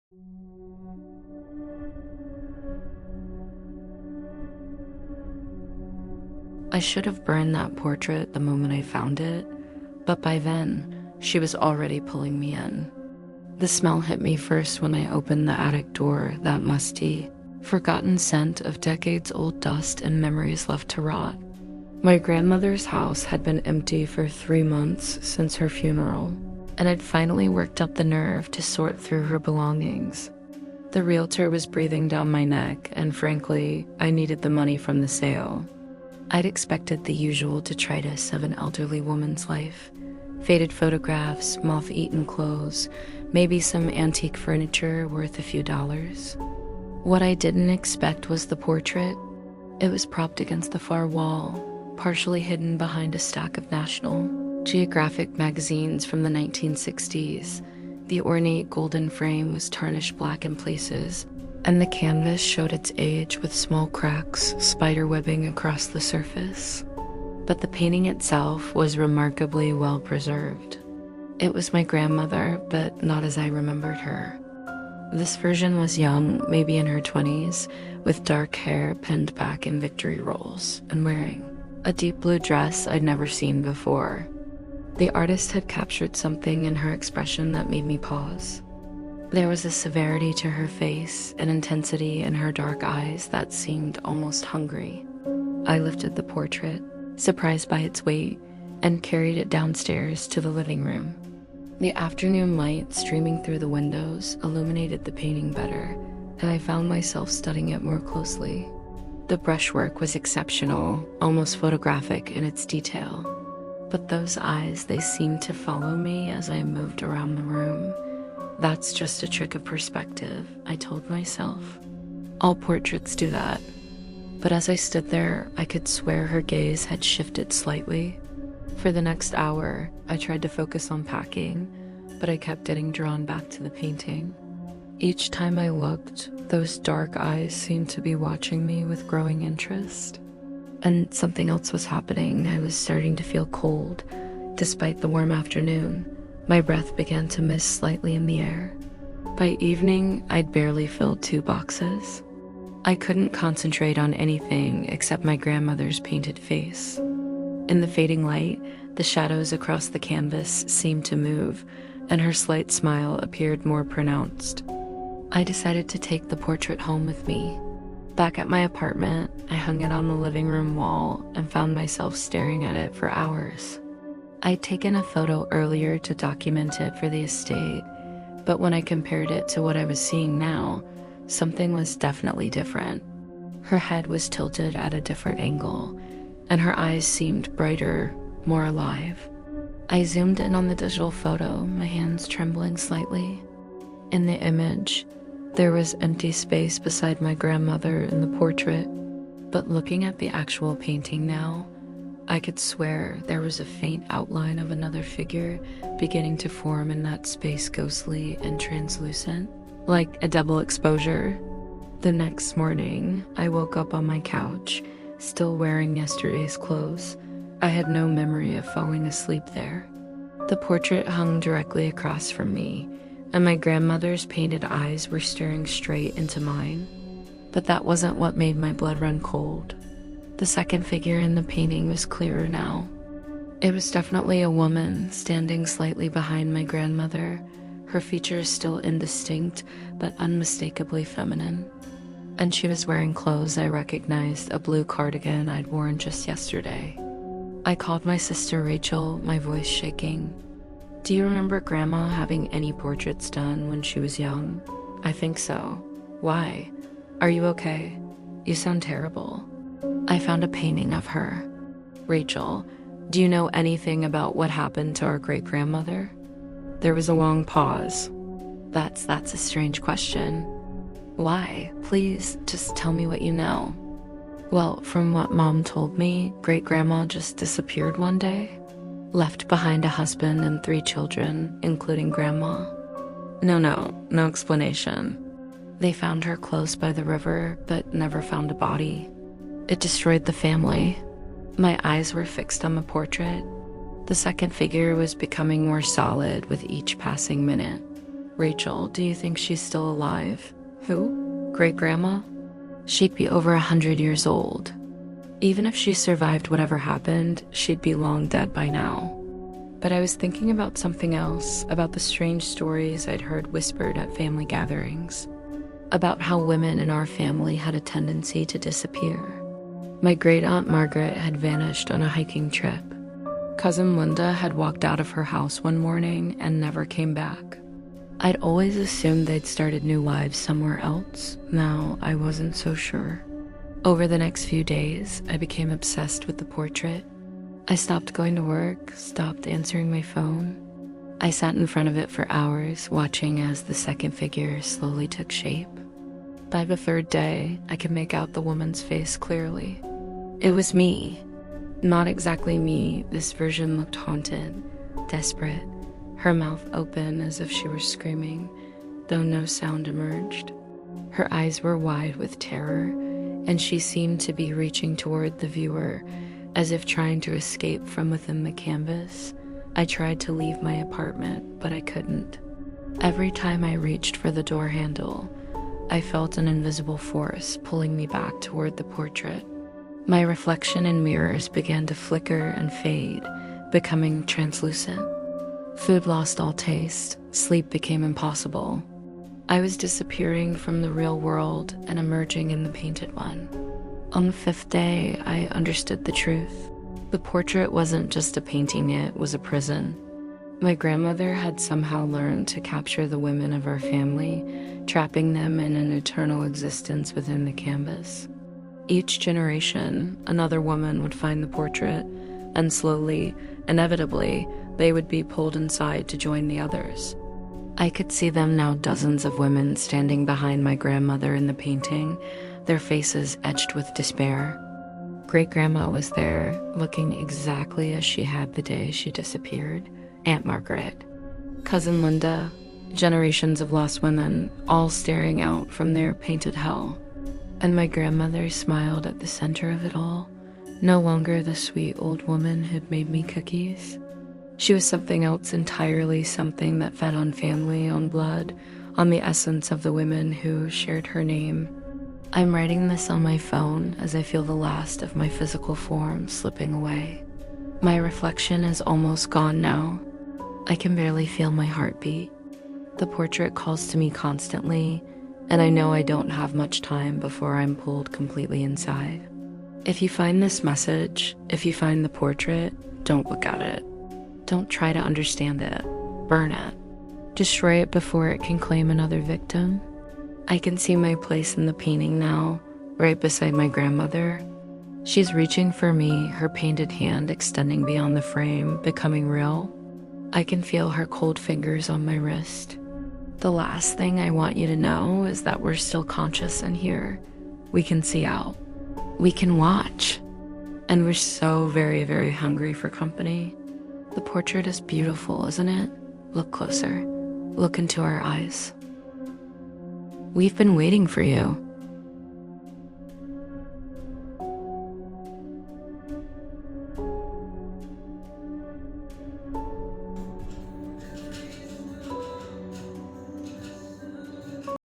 I should have burned that portrait the moment I found it, but by then, she was already pulling me in. The smell hit me first when I opened the attic door, that musty, forgotten scent of decades-old dust and memories left to rot. My grandmother's house had been empty for 3 months since her funeral, and I'd finally worked up the nerve to sort through her belongings. The realtor was breathing down my neck, and frankly, I needed the money from the sale. I'd expected the usual detritus of an elderly woman's life. Faded photographs, moth-eaten clothes, maybe some antique furniture worth a few dollars. What I didn't expect was the portrait. It was propped against the far wall, partially hidden behind a stack of National Geographic magazines from the 1960s. The ornate golden frame was tarnished black in places, and the canvas showed its age with small cracks spiderwebbing across the surface. But the painting itself was remarkably well preserved. It was my grandmother, but not as I remembered her. This version was young, maybe in her 20s, with dark hair pinned back in victory rolls, and wearing a deep blue dress I'd never seen before. The artist had captured something in her expression that made me pause. There was a severity to her face, an intensity in her dark eyes that seemed almost hungry. I lifted the portrait, surprised by its weight, and carried it downstairs to the living room. The afternoon light streaming through the windows illuminated the painting better, and I found myself studying it more closely. The brushwork was exceptional, almost photographic in its detail. But those eyes, they seemed to follow me as I moved around the room. That's just a trick of perspective, I told myself. All portraits do that. But as I stood there, I could swear her gaze had shifted slightly. For the next hour, I tried to focus on packing, but I kept getting drawn back to the painting. Each time I looked, those dark eyes seemed to be watching me with growing interest. And something else was happening. I was starting to feel cold. Despite the warm afternoon, my breath began to mist slightly in the air. By evening, I'd barely filled 2 boxes. I couldn't concentrate on anything except my grandmother's painted face. In the fading light, the shadows across the canvas seemed to move, and her slight smile appeared more pronounced. I decided to take the portrait home with me. Back at my apartment, I hung it on the living room wall and found myself staring at it for hours. I'd taken a photo earlier to document it for the estate, but when I compared it to what I was seeing now, something was definitely different. Her head was tilted at a different angle, and her eyes seemed brighter, more alive. I zoomed in on the digital photo, my hands trembling slightly. In the image, there was empty space beside my grandmother in the portrait, but looking at the actual painting now, I could swear there was a faint outline of another figure beginning to form in that space, ghostly and translucent, like a double exposure. The next morning, I woke up on my couch, still wearing yesterday's clothes. I had no memory of falling asleep there. The portrait hung directly across from me, and my grandmother's painted eyes were staring straight into mine. But that wasn't what made my blood run cold. The second figure in the painting was clearer now. It was definitely a woman, standing slightly behind my grandmother, her features still indistinct but unmistakably feminine. And she was wearing clothes I recognized, a blue cardigan I'd worn just yesterday. I called my sister Rachel, my voice shaking. "Do you remember Grandma having any portraits done when she was young?" "I think so." "Why? Are you okay? You sound terrible." "I found a painting of her." "Rachel, do you know anything about what happened to our great-grandmother?" There was a long pause. That's a strange question. "Why? Please, just tell me what you know." "Well, from what Mom told me, great-grandma just disappeared one day. Left behind a husband and 3 children, including Grandma." No explanation. "They found her close by the river, but never found a body. It destroyed the family." My eyes were fixed on the portrait. The second figure was becoming more solid with each passing minute. Rachel, do you think she's still alive? Who? Great-grandma? She'd be over 100 years old. Even if she survived whatever happened, she'd be long dead by now. But I was thinking about something else, about the strange stories I'd heard whispered at family gatherings, about how women in our family had a tendency to disappear. My great-aunt Margaret had vanished on a hiking trip. Cousin Linda had walked out of her house one morning and never came back. I'd always assumed they'd started new lives somewhere else. Now I wasn't so sure. Over the next few days, I became obsessed with the portrait. I stopped going to work, stopped answering my phone. I sat in front of it for hours, watching as the second figure slowly took shape. By the third day, I could make out the woman's face clearly. It was me. Not exactly me. This version looked haunted, desperate, her mouth open as if she were screaming, though no sound emerged. Her eyes were wide with terror, and she seemed to be reaching toward the viewer, as if trying to escape from within the canvas. I tried to leave my apartment, but I couldn't. Every time I reached for the door handle, I felt an invisible force pulling me back toward the portrait. My reflection in mirrors began to flicker and fade, becoming translucent. Food lost all taste, sleep became impossible. I was disappearing from the real world and emerging in the painted one. On the fifth day, I understood the truth. The portrait wasn't just a painting, it was a prison. My grandmother had somehow learned to capture the women of our family, trapping them in an eternal existence within the canvas. Each generation, another woman would find the portrait, and slowly, inevitably, they would be pulled inside to join the others. I could see them now, dozens of women standing behind my grandmother in the painting, their faces etched with despair. Great-grandma was there, looking exactly as she had the day she disappeared. Aunt Margaret, Cousin Linda, generations of lost women, all staring out from their painted hell. And my grandmother smiled at the center of it all, no longer the sweet old woman who'd made me cookies. She was something else entirely, something that fed on family, on blood, on the essence of the women who shared her name. I'm writing this on my phone as I feel the last of my physical form slipping away. My reflection is almost gone now. I can barely feel my heartbeat. The portrait calls to me constantly, and I know I don't have much time before I'm pulled completely inside. If you find this message, if you find the portrait, don't look at it. Don't try to understand it. Burn it. Destroy it before it can claim another victim. I can see my place in the painting now, right beside my grandmother. She's reaching for me, her painted hand extending beyond the frame, becoming real. I can feel her cold fingers on my wrist. The last thing I want you to know is that we're still conscious in here. We can see out. We can watch. And we're so very, very hungry for company. The portrait is beautiful, isn't it? Look closer. Look into our eyes. We've been waiting for you.